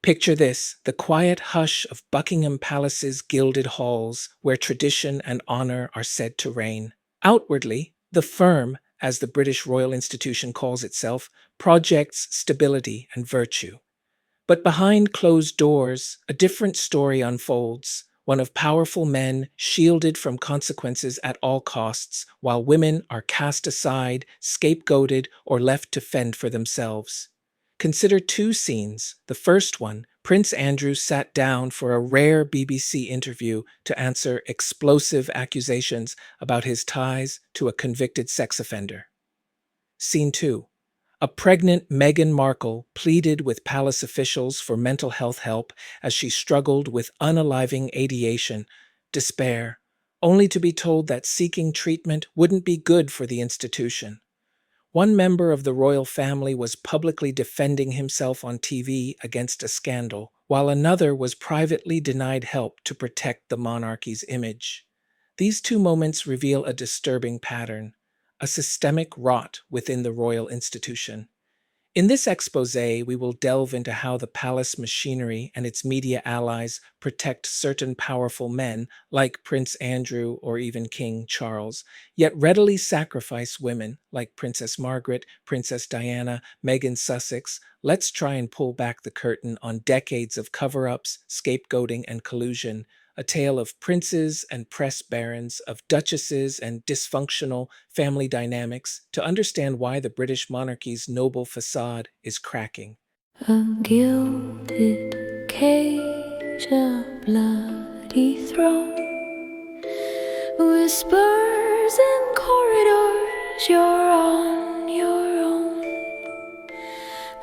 Picture this, the quiet hush of Buckingham Palace's gilded halls, where tradition and honor are said to reign. Outwardly, the firm, as the British royal institution calls itself, projects stability and virtue. But behind closed doors, a different story unfolds, one of powerful men shielded from consequences at all costs, while women are cast aside, scapegoated, or left to fend for themselves. Consider two scenes. The first one, Prince Andrew sat down for a rare BBC interview to answer explosive accusations about his ties to a convicted sex offender. Scene 2. A pregnant Meghan Markle pleaded with palace officials for mental health help as she struggled with unaliving ideation, despair, only to be told that seeking treatment wouldn't be good for the institution. One member of the royal family was publicly defending himself on TV against a scandal, while another was privately denied help to protect the monarchy's image. These two moments reveal a disturbing pattern, a systemic rot within the royal institution. In this exposé, we will delve into how the palace machinery and its media allies protect certain powerful men, like Prince Andrew or even King Charles, yet readily sacrifice women, like Princess Margaret, Princess Diana, Meghan Sussex. Let's try and pull back the curtain on decades of cover-ups, scapegoating, and collusion, a tale of princes and press barons, of duchesses and dysfunctional family dynamics, to understand why the British monarchy's noble facade is cracking. A gilded cage, a bloody throne, whispers in corridors, you're on your own.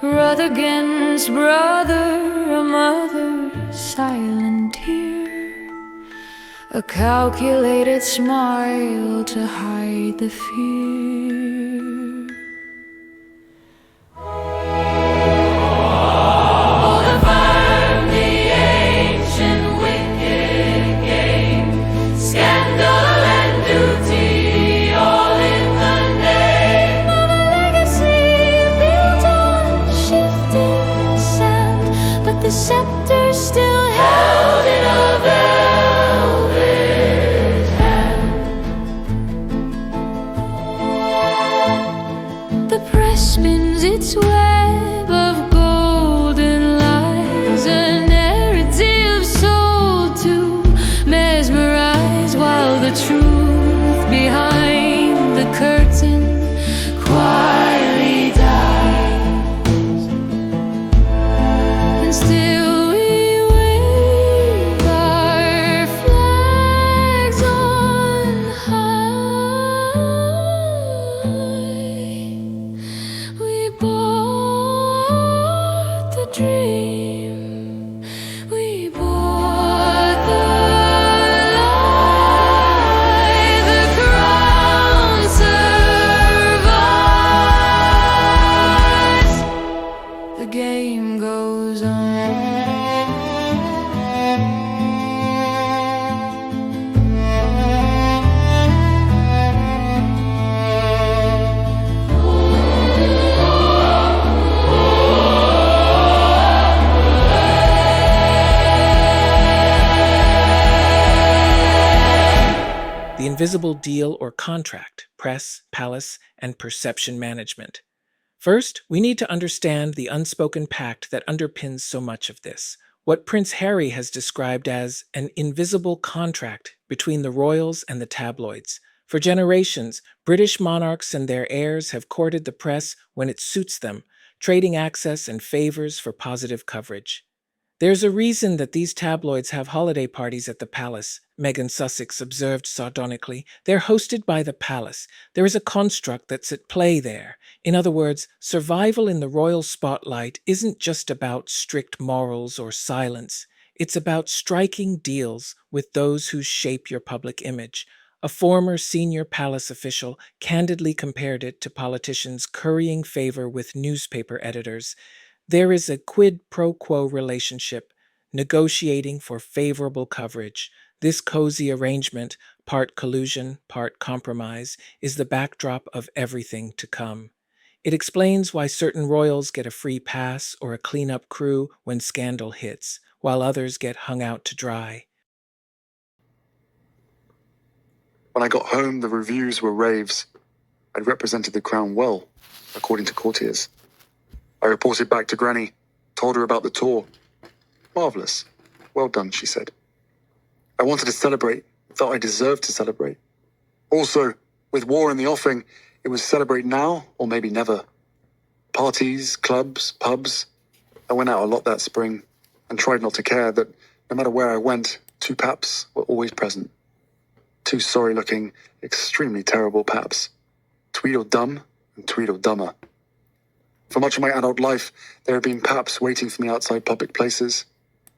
Brother against brother, a mother's silent tear, a calculated smile to hide the fear. Hold firm the ancient wicked game, scandal and duty, all in the name of a legacy built on shifting sand, but the scepter still held in a velvet hand. The press spins its web of golden lies, a narrative sold to mesmerize, while the truth behind the curtain quietly dies. And still we wave our flags on high. We bought the dream, we bought the lie, the crown survives. The game goes on. The invisible deal or contract, press, palace, and perception management. First, we need to understand the unspoken pact that underpins so much of this, what Prince Harry has described as an invisible contract between the royals and the tabloids. For generations, British monarchs and their heirs have courted the press when it suits them, trading access and favors for positive coverage. There's a reason that these tabloids have holiday parties at the palace, Meghan Sussex observed sardonically. They're hosted by the palace. There is a construct that's at play there. In other words, survival in the royal spotlight isn't just about strict morals or silence. It's about striking deals with those who shape your public image. A former senior palace official candidly compared it to politicians currying favor with newspaper editors. There is a quid-pro-quo relationship, negotiating for favorable coverage. This cozy arrangement, part collusion, part compromise, is the backdrop of everything to come. It explains why certain royals get a free pass or a cleanup crew when scandal hits, while others get hung out to dry. When I got home, the reviews were raves. I'd represented the crown well, according to courtiers. I reported back to Granny, told her about the tour. Marvellous. Well done, she said. I wanted to celebrate, thought I deserved to celebrate. Also, with war in the offing, it was celebrate now or maybe never. Parties, clubs, pubs. I went out a lot that spring and tried not to care that no matter where I went, two paps were always present. Two sorry-looking, extremely terrible paps. Tweedledum and Tweedledummer. For much of my adult life, there have been paps waiting for me outside public places.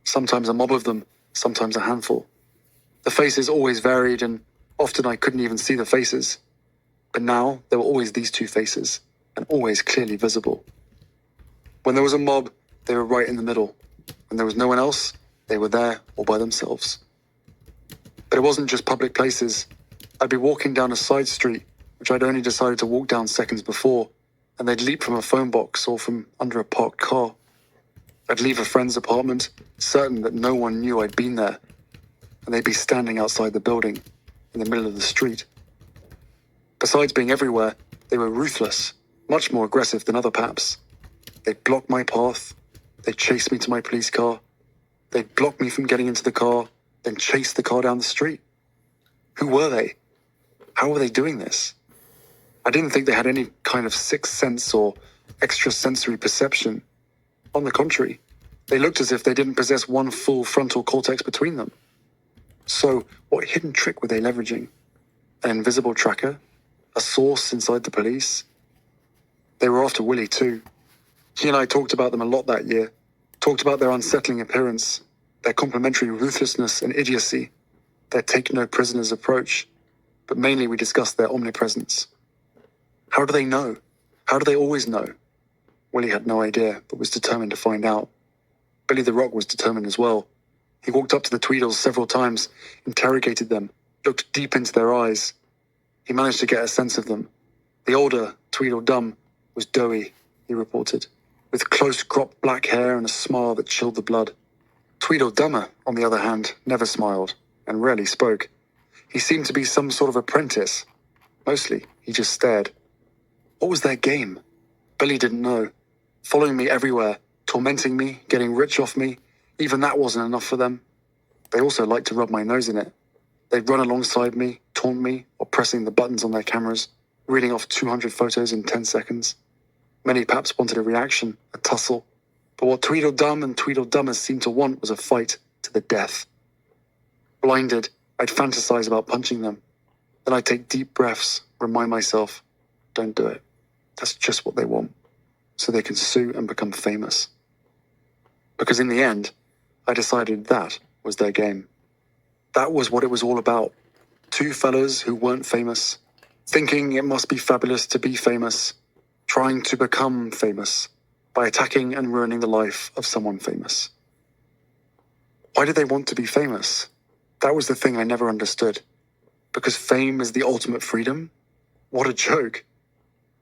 Sometimes a mob of them, sometimes a handful. The faces always varied, and often I couldn't even see the faces. But now, there were always these two faces, and always clearly visible. When there was a mob, they were right in the middle. When there was no one else, they were there all by themselves. But it wasn't just public places. I'd be walking down a side street, which I'd only decided to walk down seconds before, and they'd leap from a phone box or from under a parked car. I'd leave a friend's apartment, certain that no one knew I'd been there, and they'd be standing outside the building, in the middle of the street. Besides being everywhere, they were ruthless, much more aggressive than other paps. They'd block my path, they'd chase me to my police car, they'd block me from getting into the car, then chase the car down the street. Who were they? How were they doing this? I didn't think they had any kind of sixth sense or extrasensory perception. On the contrary, they looked as if they didn't possess one full frontal cortex between them. So, what hidden trick were they leveraging? An invisible tracker? A source inside the police? They were after Willie too. He and I talked about them a lot that year. Talked about their unsettling appearance, their complementary ruthlessness and idiocy, their take-no-prisoners approach. But mainly we discussed their omnipresence. How do they know? How do they always know? Willie had no idea, but was determined to find out. Billy the Rock was determined as well. He walked up to the Tweedles several times, interrogated them, looked deep into their eyes. He managed to get a sense of them. The older Tweedledum was doughy, he reported, with close-cropped black hair and a smile that chilled the blood. Tweedledummer, on the other hand, never smiled, and rarely spoke. He seemed to be some sort of apprentice. Mostly, he just stared. What was their game? Billy didn't know. Following me everywhere, tormenting me, getting rich off me, even that wasn't enough for them. They also liked to rub my nose in it. They'd run alongside me, taunt me, or pressing the buttons on their cameras, reading off 200 photos in 10 seconds. Many paps wanted a reaction, a tussle. But what Tweedledum and Tweedledummers seemed to want was a fight to the death. Blinded, I'd fantasize about punching them. Then I'd take deep breaths, remind myself, don't do it. That's just what they want. So they can sue and become famous. Because in the end, I decided that was their game. That was what it was all about. Two fellas who weren't famous, thinking it must be fabulous to be famous, trying to become famous by attacking and ruining the life of someone famous. Why did they want to be famous? That was the thing I never understood. Because fame is the ultimate freedom? What a joke.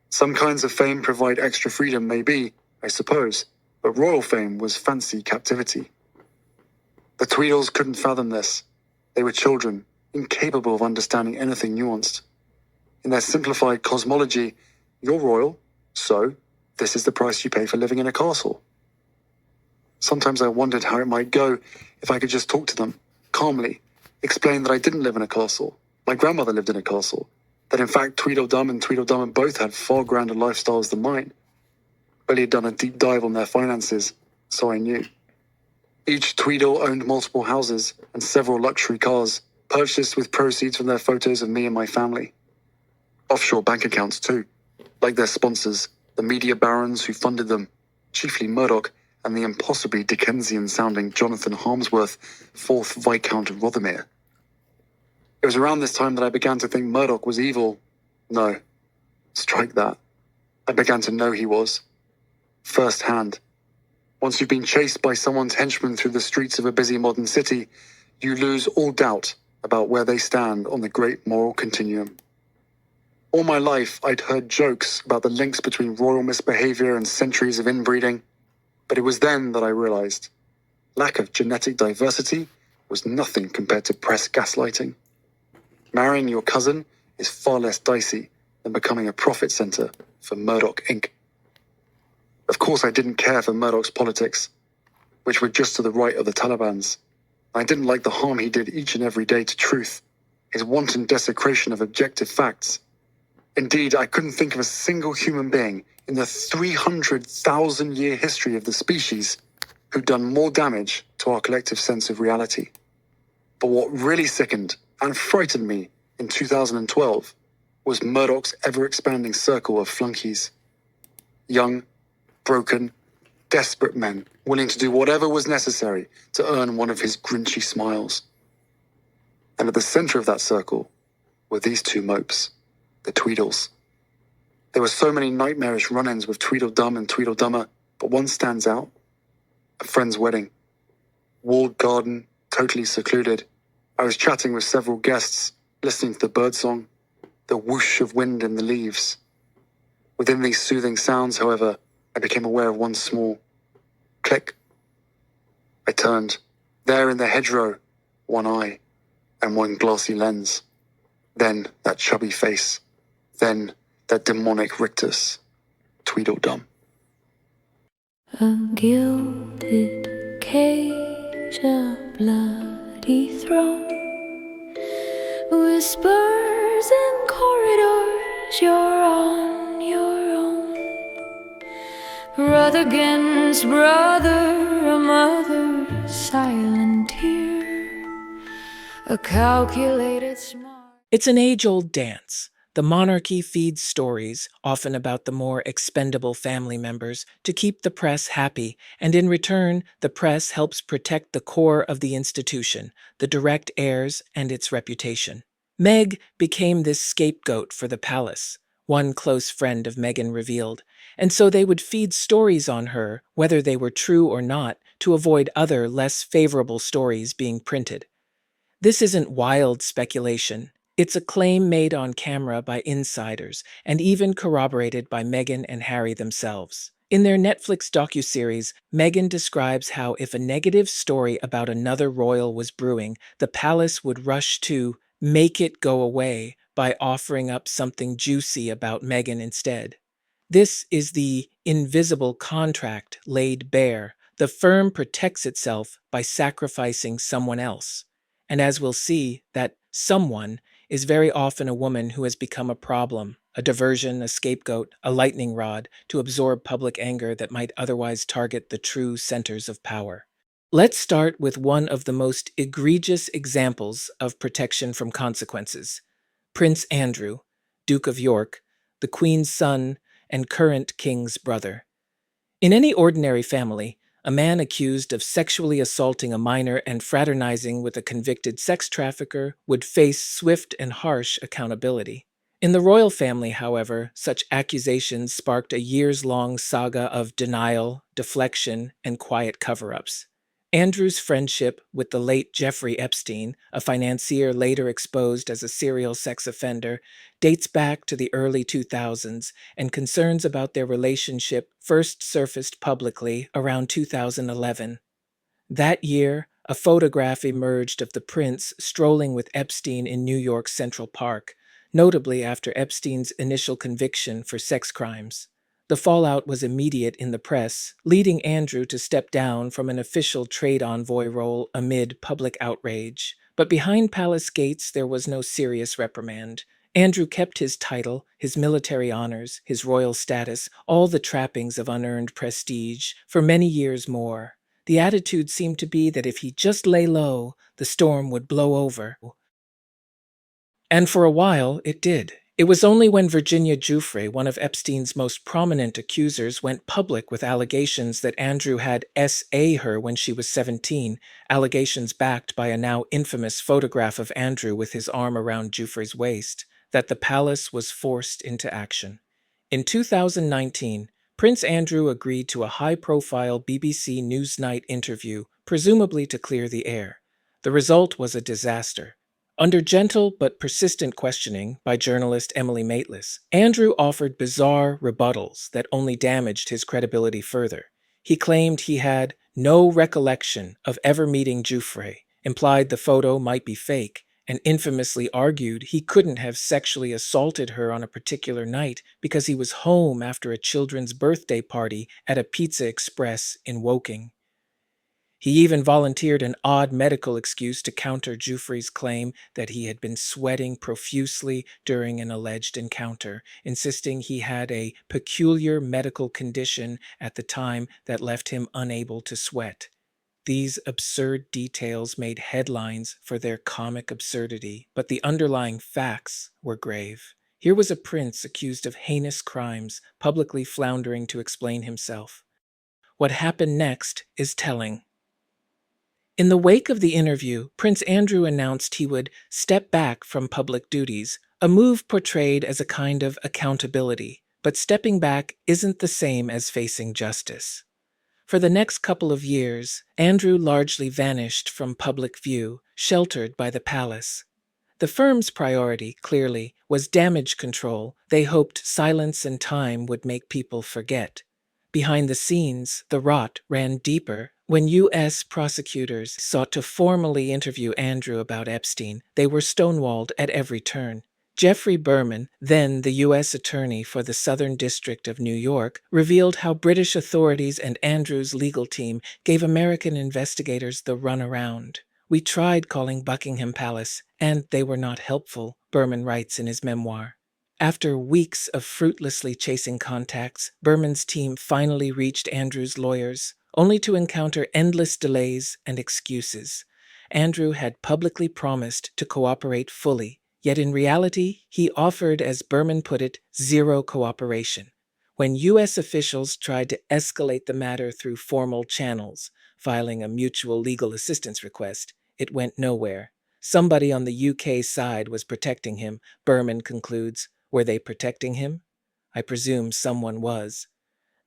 Some kinds of fame provide extra freedom, maybe, I suppose, but royal fame was fancy captivity. The Tweedles couldn't fathom this. They were children, incapable of understanding anything nuanced. In their simplified cosmology, you're royal, so this is the price you pay for living in a castle. Sometimes I wondered how it might go if I could just talk to them, calmly, explain that I didn't live in a castle. My grandmother lived in a castle. That in fact Tweedledum and Tweedledummer both had far grander lifestyles than mine. Billy had done a deep dive on their finances, so I knew. Each Tweedle owned multiple houses and several luxury cars, purchased with proceeds from their photos of me and my family. Offshore bank accounts too, like their sponsors, the media barons who funded them, chiefly Murdoch and the impossibly Dickensian-sounding Jonathan Harmsworth, 4th Viscount of Rothermere. It was around this time that I began to think Murdoch was evil. No, strike that. I began to know he was. First hand. Once you've been chased by someone's henchmen through the streets of a busy modern city, you lose all doubt about where they stand on the great moral continuum. All my life, I'd heard jokes about the links between royal misbehavior and centuries of inbreeding, but it was then that I realized lack of genetic diversity was nothing compared to press gaslighting. Marrying your cousin is far less dicey than becoming a profit center for Murdoch Inc. Of course, I didn't care for Murdoch's politics, which were just to the right of the Taliban's. I didn't like the harm he did each and every day to truth, his wanton desecration of objective facts. Indeed, I couldn't think of a single human being in the 300,000-year history of the species who'd done more damage to our collective sense of reality. But what really sickened and frightened me in 2012 was Murdoch's ever-expanding circle of flunkies. Young, broken, desperate men willing to do whatever was necessary to earn one of his grinchy smiles. And at the center of that circle were these two mopes, the Tweedles. There were so many nightmarish run-ins with Tweedledum and Tweedledummer, but one stands out. A friend's wedding. Walled garden, totally secluded. I was chatting with several guests, listening to the birdsong, the whoosh of wind in the leaves. Within these soothing sounds, however, I became aware of one small click. I turned. There in the hedgerow, one eye and one glassy lens. Then that chubby face. Then that demonic rictus, Tweedledum. A gilded cage, a bloody throne, whispers in corridors, you're on your own. Brother against brother, a mother's silent tear, a calculated smile. It's an age-old dance. The monarchy feeds stories, often about the more expendable family members, to keep the press happy, and in return, the press helps protect the core of the institution, the direct heirs, and its reputation. Meg became this scapegoat for the palace, one close friend of Meghan revealed, and so they would feed stories on her, whether they were true or not, to avoid other, less favorable stories being printed. This isn't wild speculation. It's a claim made on camera by insiders and even corroborated by Meghan and Harry themselves. In their Netflix docuseries, Meghan describes how if a negative story about another royal was brewing, the palace would rush to make it go away by offering up something juicy about Meghan instead. This is the invisible contract laid bare. The firm protects itself by sacrificing someone else. And as we'll see, that someone is very often a woman who has become a problem, a diversion, a scapegoat, a lightning rod to absorb public anger that might otherwise target the true centers of power. Let's start with one of the most egregious examples of protection from consequences. Prince Andrew, Duke of York, the Queen's son and current King's brother. In any ordinary family, a man accused of sexually assaulting a minor and fraternizing with a convicted sex trafficker would face swift and harsh accountability. In the royal family, however, such accusations sparked a years-long saga of denial, deflection, and quiet cover-ups. Andrew's friendship with the late Jeffrey Epstein, a financier later exposed as a serial sex offender, dates back to the early 2000s, and concerns about their relationship first surfaced publicly around 2011. That year, a photograph emerged of the prince strolling with Epstein in New York's Central Park, notably after Epstein's initial conviction for sex crimes. The fallout was immediate in the press, leading Andrew to step down from an official trade envoy role amid public outrage. But behind palace gates, there was no serious reprimand. Andrew kept his title, his military honors, his royal status, all the trappings of unearned prestige, for many years more. The attitude seemed to be that if he just lay low, the storm would blow over. And for a while, it did. It was only when Virginia Giuffre, one of Epstein's most prominent accusers, went public with allegations that Andrew had S.A. her when she was 17, allegations backed by a now infamous photograph of Andrew with his arm around Giuffre's waist, that the palace was forced into action. In 2019, Prince Andrew agreed to a high-profile BBC Newsnight interview, presumably to clear the air. The result was a disaster. Under gentle but persistent questioning by journalist Emily Maitlis, Andrew offered bizarre rebuttals that only damaged his credibility further. He claimed he had no recollection of ever meeting Jouffre, implied the photo might be fake, and infamously argued he couldn't have sexually assaulted her on a particular night because he was home after a children's birthday party at a Pizza Express in Woking. He even volunteered an odd medical excuse to counter Jouffre's claim that he had been sweating profusely during an alleged encounter, insisting he had a peculiar medical condition at the time that left him unable to sweat. These absurd details made headlines for their comic absurdity, but the underlying facts were grave. Here was a prince accused of heinous crimes, publicly floundering to explain himself. What happened next is telling. In the wake of the interview, Prince Andrew announced he would step back from public duties, a move portrayed as a kind of accountability. But stepping back isn't the same as facing justice. For the next couple of years, Andrew largely vanished from public view, sheltered by the palace. The firm's priority, clearly, was damage control. They hoped silence and time would make people forget. Behind the scenes, the rot ran deeper. When U.S. prosecutors sought to formally interview Andrew about Epstein, they were stonewalled at every turn. Geoffrey Berman, then the U.S. Attorney for the Southern District of New York, revealed how British authorities and Andrew's legal team gave American investigators the runaround. "We tried calling Buckingham Palace, and they were not helpful," Berman writes in his memoir. After weeks of fruitlessly chasing contacts, Berman's team finally reached Andrew's lawyers, only to encounter endless delays and excuses. Andrew had publicly promised to cooperate fully, yet in reality, he offered, as Berman put it, zero cooperation. When U.S. officials tried to escalate the matter through formal channels, filing a mutual legal assistance request, it went nowhere. Somebody on the UK side was protecting him, Berman concludes. Were they protecting him? I presume someone was.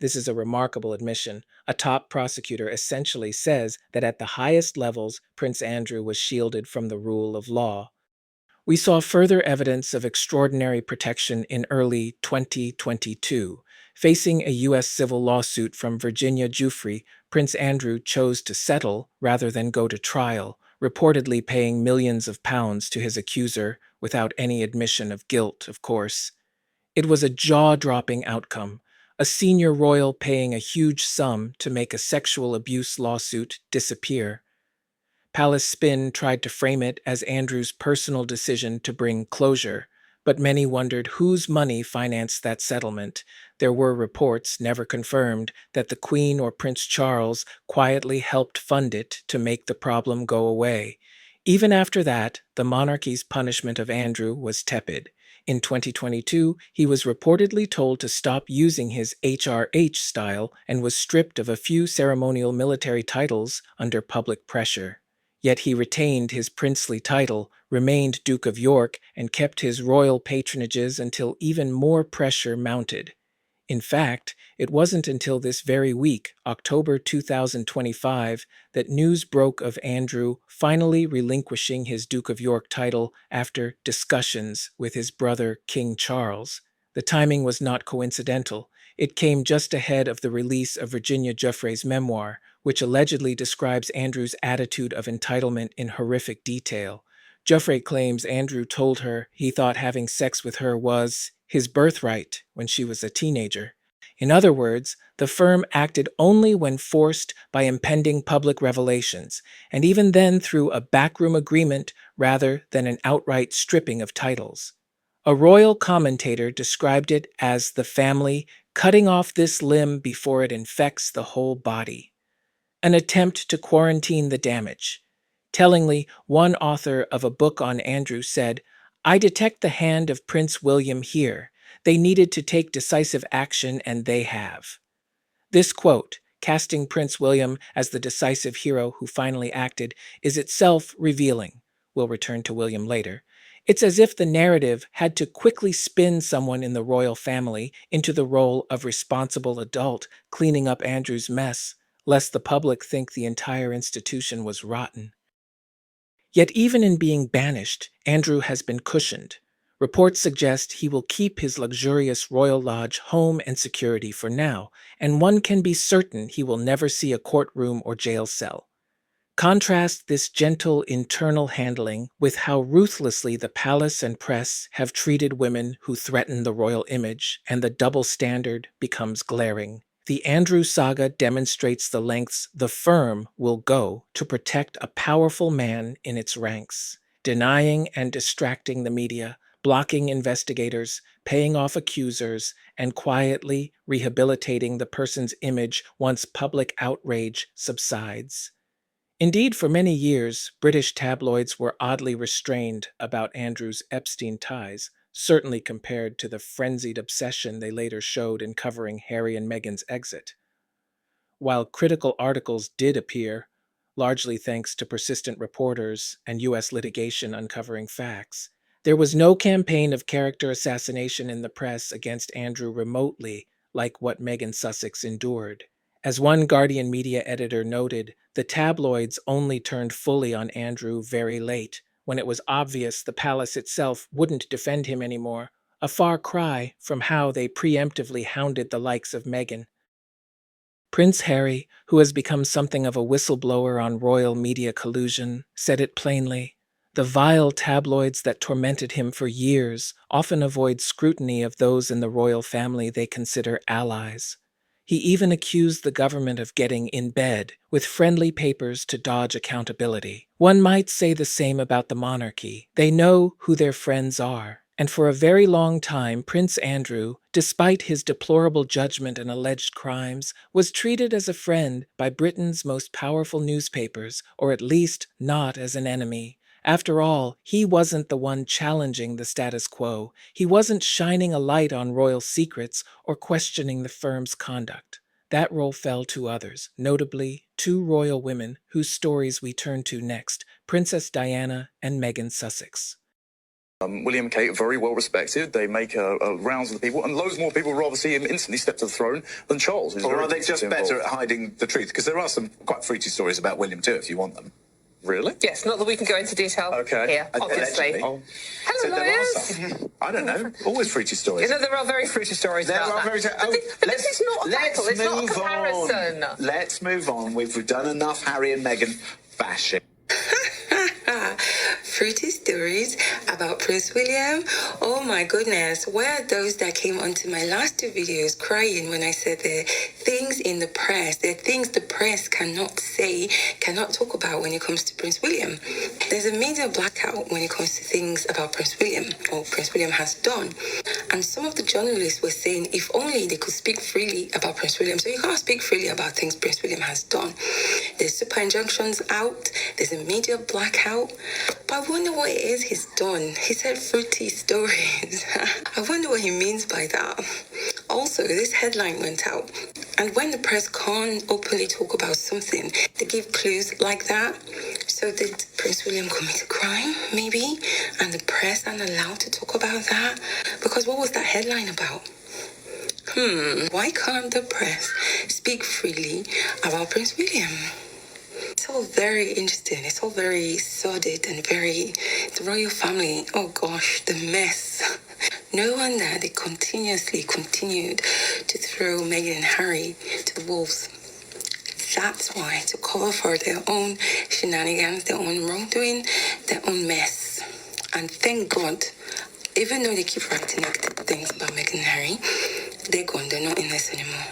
This is a remarkable admission. A top prosecutor essentially says that at the highest levels, Prince Andrew was shielded from the rule of law. We saw further evidence of extraordinary protection in early 2022. Facing a U.S. civil lawsuit from Virginia Giuffre, Prince Andrew chose to settle rather than go to trial, reportedly paying millions of pounds to his accuser without any admission of guilt, of course. It was a jaw-dropping outcome, a senior royal paying a huge sum to make a sexual abuse lawsuit disappear. Palace Spin tried to frame it as Andrew's personal decision to bring closure, but many wondered whose money financed that settlement. There were reports, never confirmed, that the Queen or Prince Charles quietly helped fund it to make the problem go away. Even after that, the monarchy's punishment of Andrew was tepid. In 2022, he was reportedly told to stop using his HRH style and was stripped of a few ceremonial military titles under public pressure. Yet he retained his princely title, remained Duke of York, and kept his royal patronages until even more pressure mounted. In fact, it wasn't until this very week, October 2025, that news broke of Andrew finally relinquishing his Duke of York title after discussions with his brother King Charles. The timing was not coincidental. It came just ahead of the release of Virginia Giuffre's memoir, which allegedly describes Andrew's attitude of entitlement in horrific detail. Giuffre claims Andrew told her he thought having sex with her was his birthright when she was a teenager. In other words, the firm acted only when forced by impending public revelations, and even then through a backroom agreement rather than an outright stripping of titles. A royal commentator described it as the family cutting off this limb before it infects the whole body. An attempt to quarantine the damage. Tellingly, one author of a book on Andrew said, "I detect the hand of Prince William here. They needed to take decisive action, and they have." This quote, casting Prince William as the decisive hero who finally acted, is itself revealing. We'll return to William later. It's as if the narrative had to quickly spin someone in the royal family into the role of responsible adult cleaning up Andrew's mess, lest the public think the entire institution was rotten. Yet even in being banished, Andrew has been cushioned. Reports suggest he will keep his luxurious royal lodge home and security for now, and one can be certain he will never see a courtroom or jail cell. Contrast this gentle internal handling with how ruthlessly the palace and press have treated women who threaten the royal image, and the double standard becomes glaring. The Andrew saga demonstrates the lengths the firm will go to protect a powerful man in its ranks, denying and distracting the media, blocking investigators, paying off accusers, and quietly rehabilitating the person's image once public outrage subsides. Indeed, for many years, British tabloids were oddly restrained about Andrew's Epstein ties, certainly compared to the frenzied obsession they later showed in covering Harry and Meghan's exit. While critical articles did appear, largely thanks to persistent reporters and U.S. litigation uncovering facts, there was no campaign of character assassination in the press against Andrew remotely like what Meghan Sussex endured. As one Guardian media editor noted, the tabloids only turned fully on Andrew very late, when it was obvious the palace itself wouldn't defend him anymore, a far cry from how they preemptively hounded the likes of Meghan. Prince Harry, who has become something of a whistleblower on royal media collusion, said it plainly. The vile tabloids that tormented him for years often avoid scrutiny of those in the royal family they consider allies. He even accused the government of getting in bed with friendly papers to dodge accountability. One might say the same about the monarchy. They know who their friends are. And for a very long time, Prince Andrew, despite his deplorable judgment and alleged crimes, was treated as a friend by Britain's most powerful newspapers, or at least not as an enemy. After all, he wasn't the one challenging the status quo. He wasn't shining a light on royal secrets or questioning the firm's conduct. That role fell to others, notably two royal women whose stories we turn to next, Princess Diana and Meghan Sussex. William and Kate, very well respected. They make rounds with the people, and loads more people would rather see him instantly step to the throne than Charles. Or are they just better at hiding the truth? Because there are some quite fruity stories about William too, if you want them. Really? Yes, not that we can go into detail here, obviously. Oh. Hello, So there are lawyers. some. I don't know. Always fruity stories. You know, there are very fruity stories There about are that. very. But this is not a battle, it's not a comparison. Let's move on. We've done enough Harry and Meghan bashing. Fruity stories about Prince William. Oh my goodness, where are those that came onto my last two videos crying when I said there are things in the press, there are things the press cannot say, cannot talk about when it comes to Prince William. There's a media blackout when it comes to things about Prince William, or Prince William has done. And some of the journalists were saying if only they could speak freely about Prince William. So you can't speak freely about things Prince William has done. There's super injunctions out, there's a media blackout. But I wonder what it is he's done. He said fruity stories. I wonder what he means by that. Also, this headline went out. And when the press can't openly talk about something, they give clues like that. So did Prince William commit a crime, maybe? And the press aren't allowed to talk about that? Because what was that headline about? Why can't the press speak freely about Prince William? It's all very interesting. It's all very sordid and the royal family. Oh gosh, the mess. No wonder they continued to throw Meghan and Harry to the wolves. That's why, to cover for their own shenanigans, their own wrongdoing, their own mess. And thank God, even though they keep writing negative things about Meghan and Harry, they're gone. They're not in this anymore.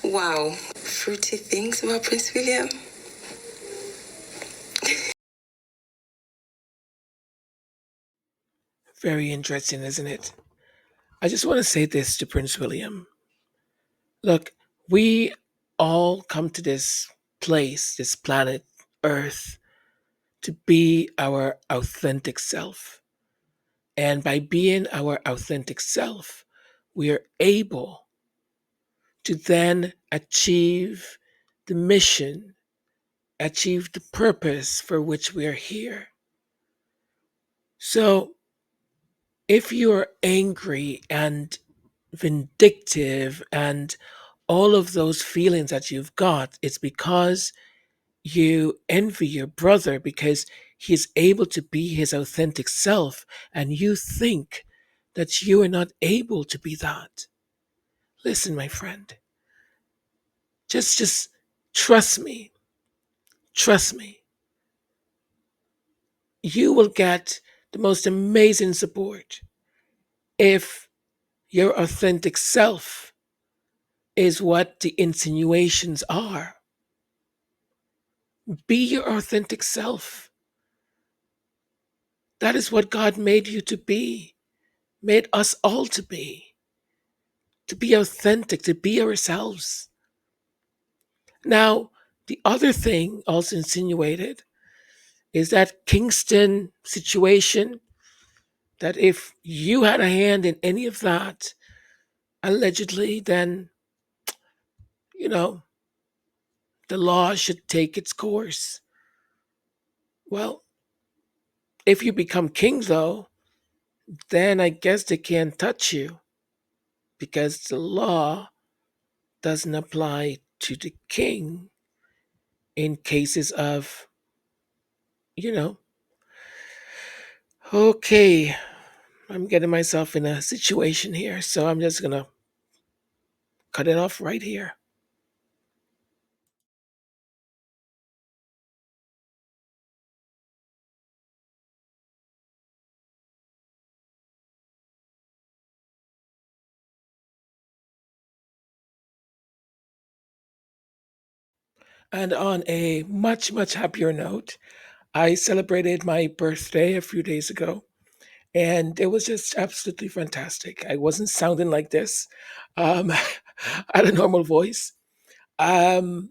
Wow. Fruity things about Prince William. Very interesting, isn't it? I just want to say this to Prince William. Look, we all come to this place, this planet, Earth, to be our authentic self. And by being our authentic self, we are able to then achieve the mission, achieve the purpose for which we are here. So, if you are angry and vindictive and all of those feelings that you've got, it's because you envy your brother because he is able to be his authentic self, and you think that you are not able to be that. Listen, my friend, just trust me. Trust me. You will get the most amazing support if your authentic self is what the insinuations are. Be your authentic self. That is what God made you to be, made us all to be authentic, to be ourselves. Now, the other thing also insinuated is that Kingston situation, that if you had a hand in any of that, allegedly, then, you know, the law should take its course. Well, if you become king, though, then I guess they can't touch you because the law doesn't apply to the king in cases of, you know, okay, I'm getting myself in a situation here, so I'm just gonna cut it off right here. And on a much, much happier note, I celebrated my birthday a few days ago, and it was just absolutely fantastic. I wasn't sounding like this. I had a normal voice. Um,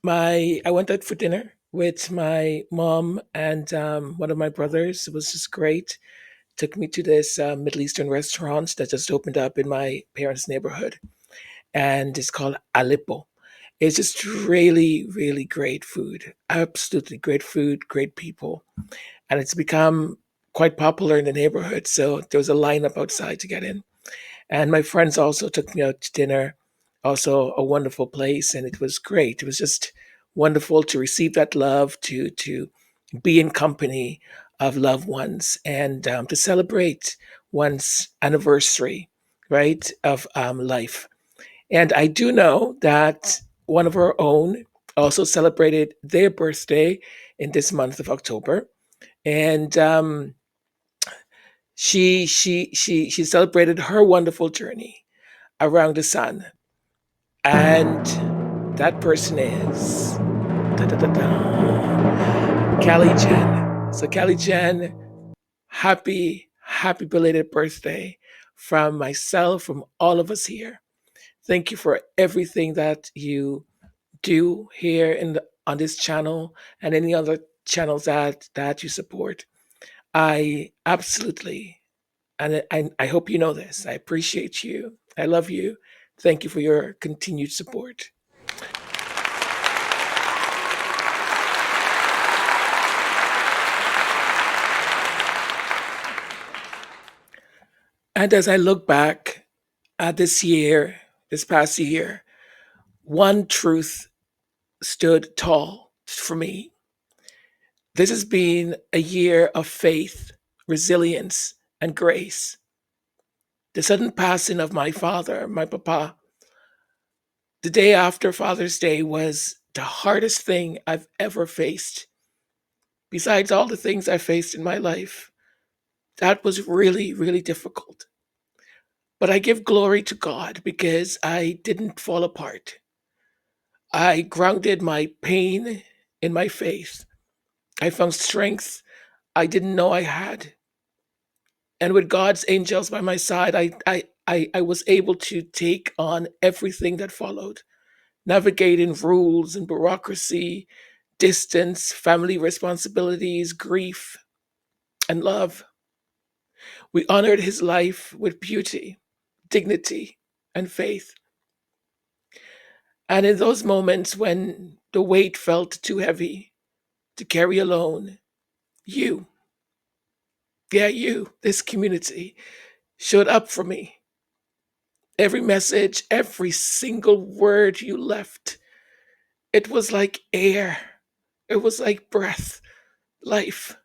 I went out for dinner with my mom and one of my brothers. It was just great. Took me to this Middle Eastern restaurant that just opened up in my parents' neighborhood, and it's called Aleppo. It's just really, really great food. Absolutely great food, great people, and it's become quite popular in the neighborhood. So there was a lineup outside to get in. And my friends also took me out to dinner, also a wonderful place, and it was great. It was just wonderful to receive that love, to be in company of loved ones, and to celebrate one's anniversary, right, of life. And I do know that one of our own also celebrated their birthday in this month of October, and she celebrated her wonderful journey around the sun. And that person is da, da, da, da, Callie Jen. So Callie Jen, happy belated birthday from myself, from all of us here. Thank you for everything that you do here on this channel and any other channels that you support. I absolutely, and I hope you know this. I appreciate you. I love you. Thank you for your continued support. And as I look back at this past year, one truth stood tall for me. This has been a year of faith, resilience, and grace. The sudden passing of my father, my papa, the day after Father's Day was the hardest thing I've ever faced. Besides all the things I faced in my life, that was really, really difficult. But I give glory to God because I didn't fall apart. I grounded my pain in my faith. I found strength I didn't know I had. And with God's angels by my side, I was able to take on everything that followed, navigating rules and bureaucracy, distance, family responsibilities, grief, and love. We honored his life with beauty, dignity, and faith. And in those moments when the weight felt too heavy to carry alone, you, you, this community, showed up for me. Every message, every single word you left, it was like air. It was like breath, life.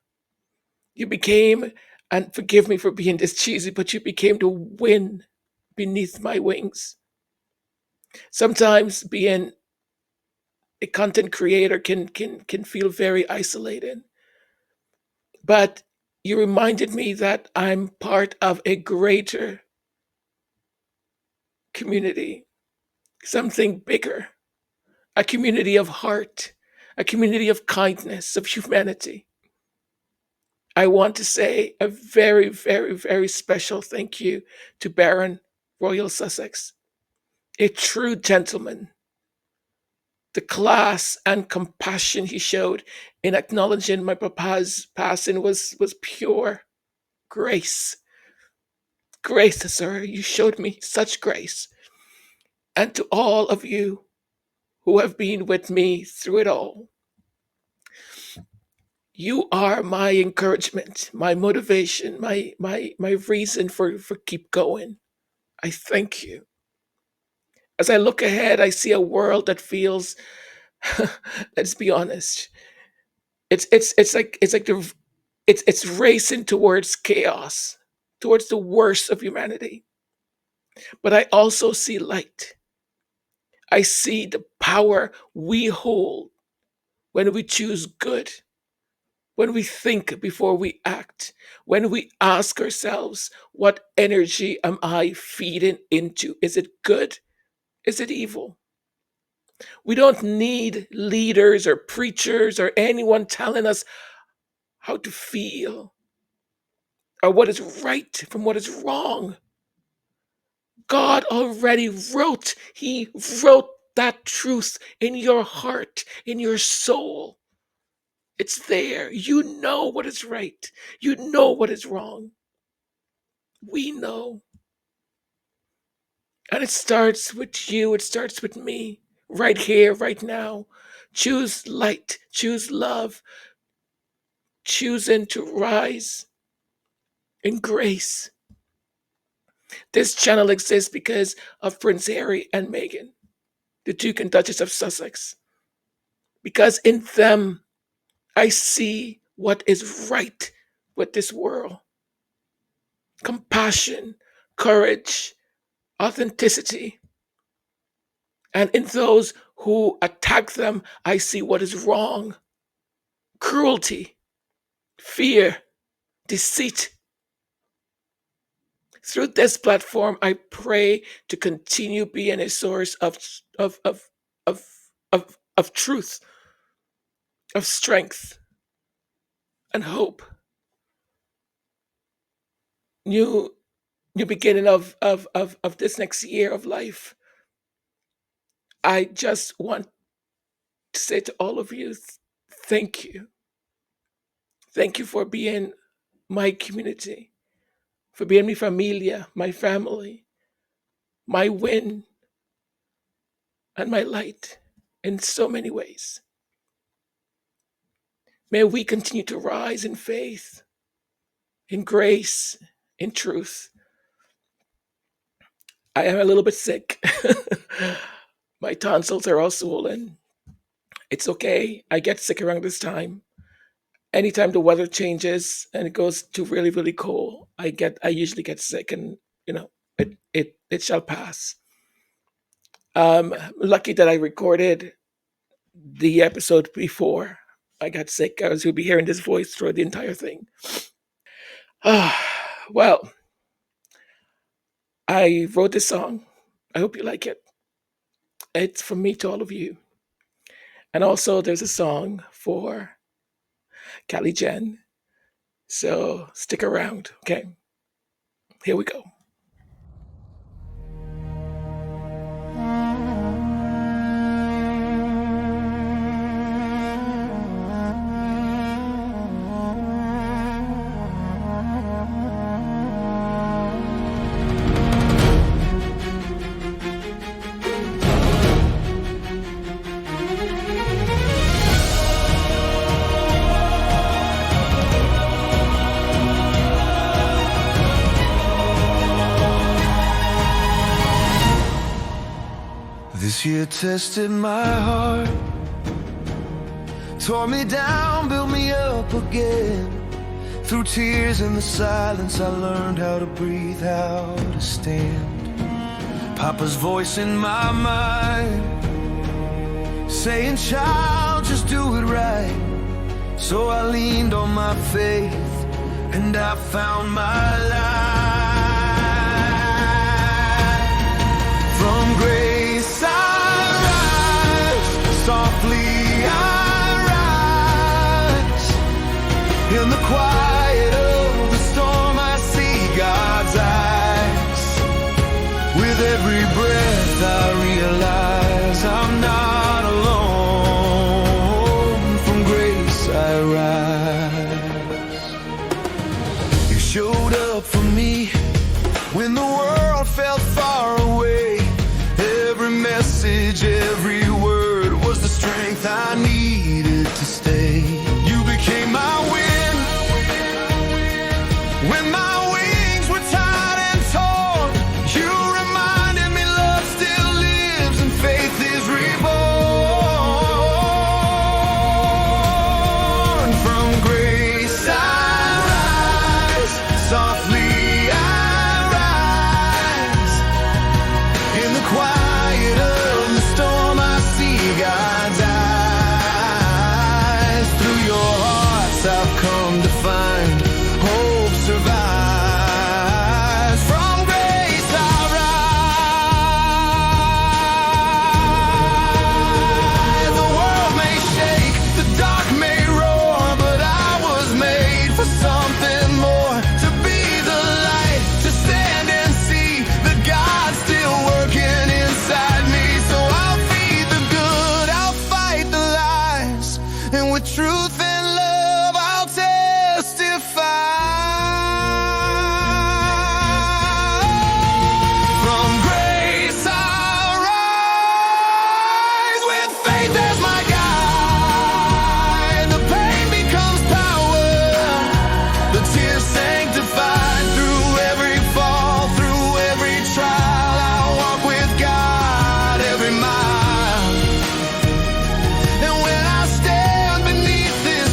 You became, and forgive me for being this cheesy, but you became the wind beneath my wings. Sometimes being a content creator can feel very isolated, but you reminded me that I'm part of a greater community, something bigger, a community of heart, a community of kindness, of humanity. I want to say a very, very, very special thank you to Baron Royal Sussex, a true gentleman. The class and compassion he showed in acknowledging my papa's passing was pure grace. Grace, sir, you showed me such grace. And to all of you who have been with me through it all, you are my encouragement, my motivation, my reason for keep going. I thank you. As I look ahead, I see a world that feels, let's be honest, it's like it's racing towards chaos, towards the worst of humanity. But I also see light. I see the power we hold when we choose good, when we think before we act, when we ask ourselves, what energy am I feeding into? Is it good? Is it evil? We don't need leaders or preachers or anyone telling us how to feel or what is right from what is wrong. God already wrote, He wrote that truth in your heart, in your soul. It's there. You know what is right. You know what is wrong. We know. And it starts with you. It starts with me. Right here, right now. Choose light. Choose love. Choosing to rise in grace. This channel exists because of Prince Harry and Meghan, the Duke and Duchess of Sussex. Because in them, I see what is right with this world. Compassion, courage, authenticity. And in those who attack them, I see what is wrong. Cruelty, fear, deceit. Through this platform, I pray to continue being a source of, of truth, of strength, and hope. New beginning of this next year of life. I just want to say to all of you, thank you. Thank you for being my community, for being mi familia, my family, my win, and my light in so many ways. May we continue to rise in faith, in grace, in truth. I am a little bit sick. My tonsils are all swollen. It's okay. I get sick around this time. Anytime the weather changes and it goes to really, really cold, I usually get sick, and it shall pass. Lucky that I recorded the episode before I got sick, as you'll be hearing this voice throughout the entire thing. Well, I wrote this song. I hope you like it. It's from me to all of you. And also, there's a song for Callie Jen. So stick around, okay? Here we go. This year tested my heart, tore me down, built me up again. Through tears and the silence, I learned how to breathe, how to stand. Papa's voice in my mind, saying, child, just do it right. So I leaned on my faith, and I found my life. From grace I rise, softly I rise. In the quiet of the storm I see God's eyes. With every breath I realize I'm not alone. From grace I rise. You showed up for me when the world felt far away. Every message, every word was the strength I needed to stay. You became my wind when my wings were tired and torn. You reminded me love still lives and faith is reborn. From grace I rise, softly I rise. In the quiet of the storm I see God's eyes. Through your hearts I've come to find hope survives. From grace I rise. The world may shake, the dark may roar, but I was made for something more. To be the light, to stand and see that God's still working inside me. So I'll feed the good, I'll fight the lies, and with truth and love I'll testify. From grace I'll rise, with faith as my guide. The pain becomes power, the tears sanctified. Through every fall, through every trial, I'll walk with God every mile. And when I stand beneath this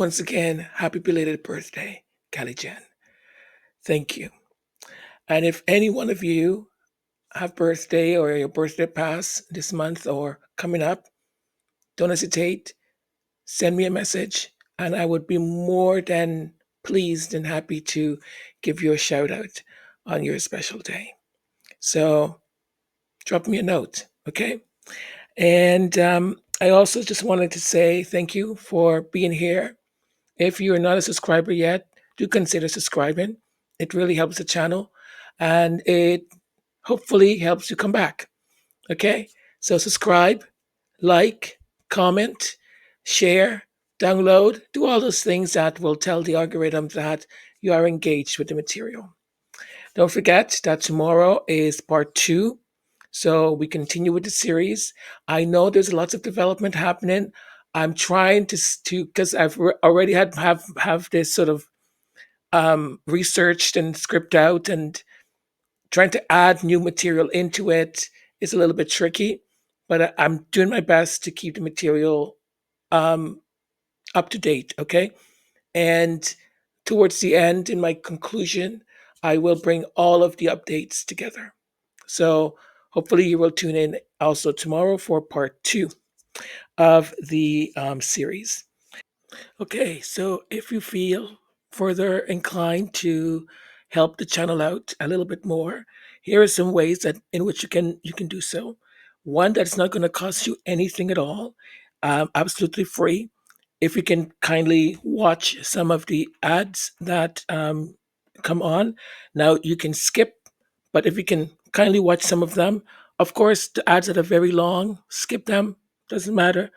once again, happy belated birthday, Callie Jen. Thank you. And if any one of you have birthday or your birthday pass this month or coming up, don't hesitate. Send me a message, and I would be more than pleased and happy to give you a shout out on your special day. So drop me a note, okay? And I also just wanted to say thank you for being here. If you are not a subscriber yet, do consider subscribing. It really helps the channel, and it hopefully helps you come back, okay? So subscribe, like, comment, share, download, do all those things that will tell the algorithm that you are engaged with the material. Don't forget that tomorrow is part 2. So we continue with the series. I know there's lots of development happening. I'm trying to because I've already have this sort of researched and script out, and trying to add new material into it is a little bit tricky, but I'm doing my best to keep the material up to date, okay? And towards the end, in my conclusion, I will bring all of the updates together. So hopefully you will tune in also tomorrow for part 2 of the series. Okay, so if you feel further inclined to help the channel out a little bit more, here are some ways that in which you can do so. One, that's not going to cost you anything at all, absolutely free. If you can kindly watch some of the ads that come on. Now you can skip, but if you can kindly watch some of them, of course, the ads that are very long, skip them, doesn't matter.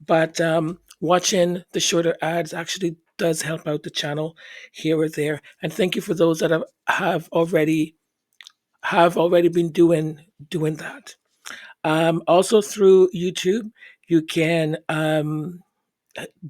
But watching the shorter ads actually does help out the channel here or there. And thank you for those that have already been doing that. Also through YouTube, you can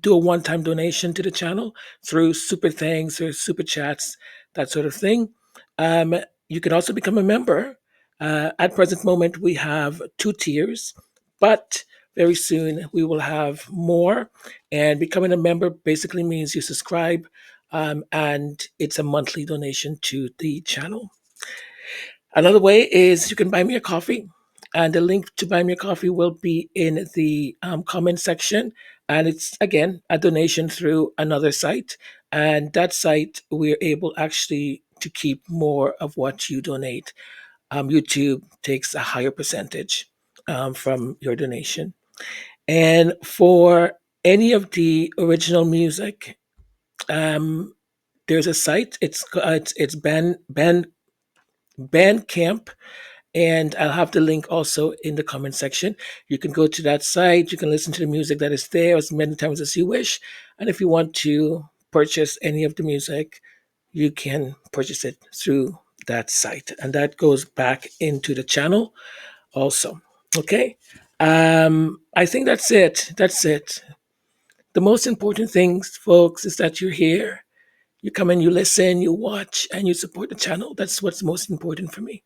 do a one-time donation to the channel through super thanks or super chats, that sort of thing. You can also become a member. At present moment, we have 2 tiers, but very soon we will have more. And becoming a member basically means you subscribe, and it's a monthly donation to the channel. Another way is you can buy me a coffee, and the link to buy me a coffee will be in the comment section. And it's, again, a donation through another site. And that site, we're able actually to keep more of what you donate. YouTube takes a higher percentage from your donation. And for any of the original music, there's a site. It's Bandcamp, and I'll have the link also in the comment section. You can go to that site. You can listen to the music that is there as many times as you wish. And if you want to purchase any of the music, you can purchase it through that site. And that goes back into the channel also. Okay. I think that's it. The most important things, folks, is that you're here. You come and you listen, you watch, and you support the channel. That's what's most important for me.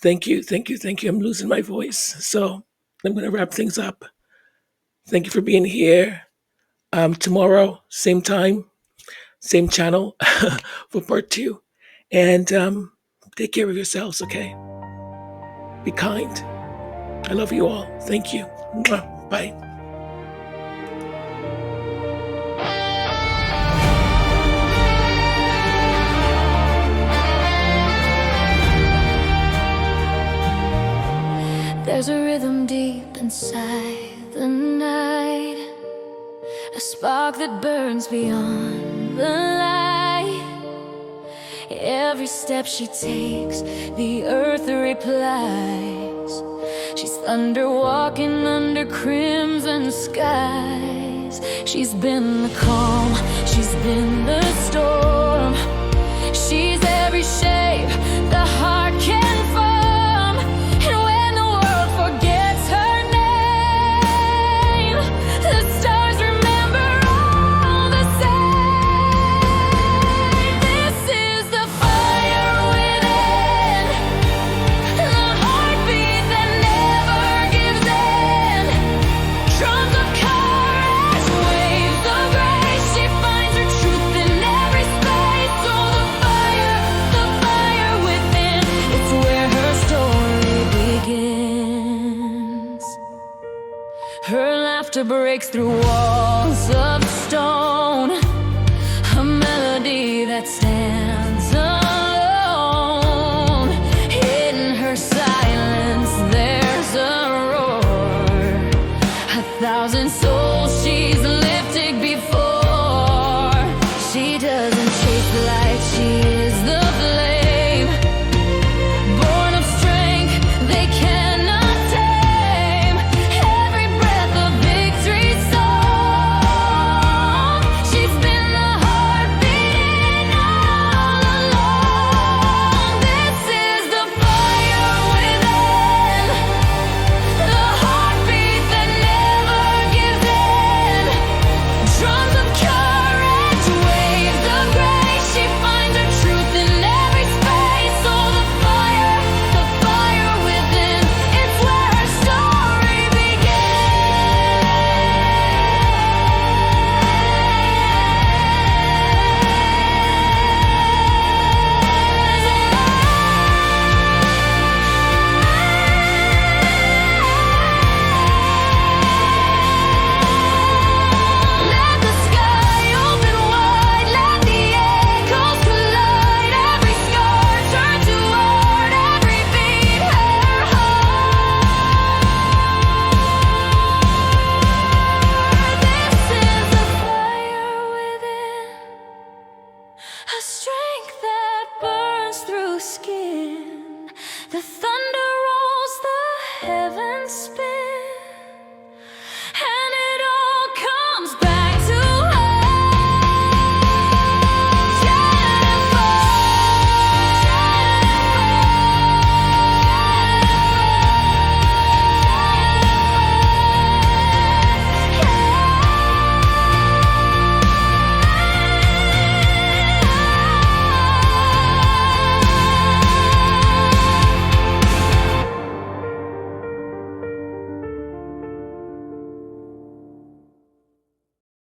Thank you. I'm losing my voice, so I'm going to wrap things up. Thank you for being here. Tomorrow, same time, same channel for part 2. And take care of yourselves, okay? Be kind. I love you all. Thank you. Mwah. Bye. There's a rhythm deep inside the night, a spark that burns beyond the light. Every step she takes, the earth replies. She's thunder walking under crimson skies. She's been the calm, she's been the storm. She's every shape the heart can form. And when the world forgets her name, the stars remember all the same. This is the fire within, the heartbeat that never gives in. Drums of courage, waves of grace. laughter breaks through walls of stone. A melody that stands alone. In her silence there's a roar. 1,000 souls she's lifted before. She doesn't chase the light, she is the flame. Born of strength, they cannot tame. Every breath a victory song. She's been the heartbeat all along. This is the fire within, the heartbeat that never gives in. Drums of courage, waves of grace. She finds her truth in every space. Oh, the fire within. It's where her story Let the sky open wide, let the echoes collide. Every scar turn to art, every beat her heart. This is the fire within, a strength that burns through skin. The